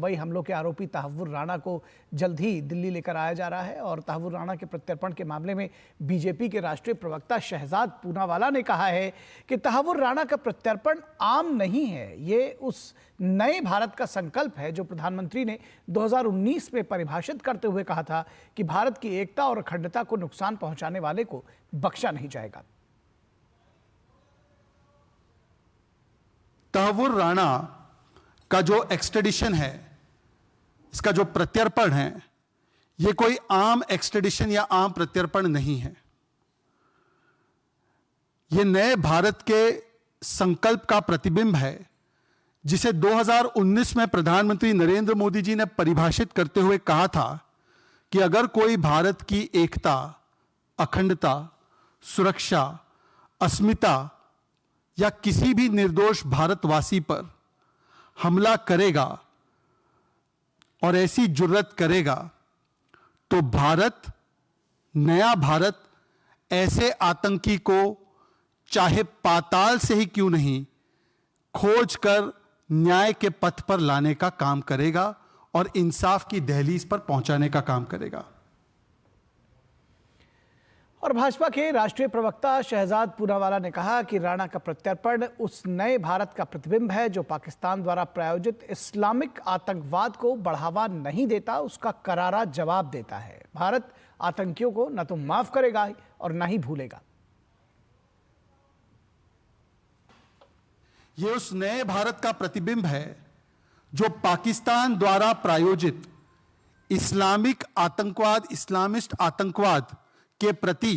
मुंबई हमलों के आरोपी तहव्वुर राणा को जल्द ही दिल्ली लेकर आया जा रहा है और तहव्वुर राणा के प्रत्यर्पण के मामले में बीजेपी के राष्ट्रीय प्रवक्ता शहजाद पूनावाला ने कहा है कि तहव्वुर राणा का प्रत्यर्पण आम नहीं है, ये उस नए भारत का संकल्प है जो प्रधानमंत्री ने 2019 में परिभाषित करते हुए कहा था कि भारत की एकता और अखंडता को नुकसान पहुंचाने वाले को बख्शा नहीं जाएगा। तहव्वुर राणा का जो एक्सट्रेडिशन है, इसका जो प्रत्यर्पण है, यह कोई आम एक्सट्रेडिशन या आम प्रत्यर्पण नहीं है। यह नए भारत के संकल्प का प्रतिबिंब है जिसे 2019 में प्रधानमंत्री नरेंद्र मोदी जी ने परिभाषित करते हुए कहा था कि अगर कोई भारत की एकता, अखंडता, सुरक्षा, अस्मिता या किसी भी निर्दोष भारतवासी पर हमला करेगा और ऐसी जुर्रत करेगा तो भारत, नया भारत, ऐसे आतंकी को चाहे पाताल से ही क्यों नहीं खोज कर न्याय के पथ पर लाने का काम करेगा और इंसाफ की दहलीज पर पहुंचाने का काम करेगा। और भाजपा के राष्ट्रीय प्रवक्ता शहजाद पूनावाला ने कहा कि राणा का प्रत्यर्पण उस नए भारत का प्रतिबिंब है जो पाकिस्तान द्वारा प्रायोजित इस्लामिक आतंकवाद को बढ़ावा नहीं देता, उसका करारा जवाब देता है। भारत आतंकियों को न तो माफ करेगा और न ही भूलेगा। यह उस नए भारत का प्रतिबिंब है जो पाकिस्तान द्वारा प्रायोजित इस्लामिक आतंकवाद, इस्लामिस्ट आतंकवाद के प्रति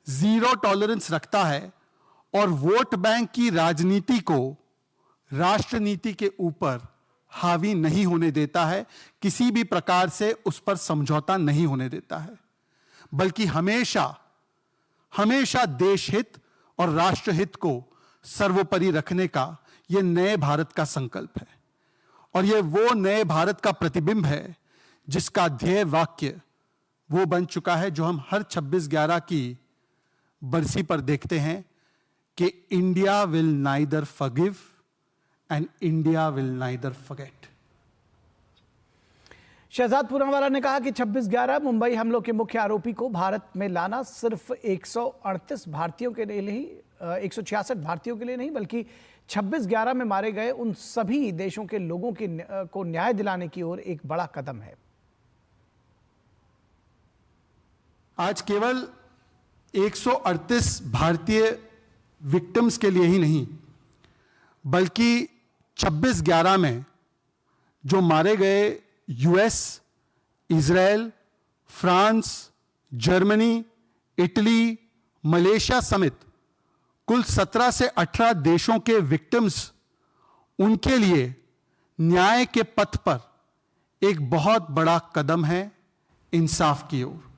जीरो टॉलरेंस रखता है और वोट बैंक की राजनीति को राष्ट्र नीति के ऊपर हावी नहीं होने देता है, किसी भी प्रकार से उस पर समझौता नहीं होने देता है, बल्कि हमेशा हमेशा देश हित और राष्ट्र हित को सर्वोपरि रखने का यह नए भारत का संकल्प है। और यह वो नए भारत का प्रतिबिंब है जिसका ध्येय वाक्य वो बन चुका है जो हम हर 26/11 की बरसी पर देखते हैं कि India will neither forgive and India will neither forget. Shehzad Poonawalla ने कहा कि 26/11 मुंबई हमलों के मुख्य आरोपी को भारत में लाना सिर्फ 138 भारतीयों के लिए नहीं, 166 भारतीयों के लिए नहीं, बल्कि 26/11 में मारे गए उन सभी देशों के लोगों को न्याय दिलाने की ओर एक बड़ा कदम है। आज केवल 138 भारतीय विक्टिम्स के लिए ही नहीं, बल्कि 26/11 में जो मारे गए US, Israel, France, Germany, Italy, Malaysia समेत कुल 17 से 18 देशों के विक्टिम्स, उनके लिए न्याय के पथ पर एक बहुत बड़ा कदम है इंसाफ की ओर।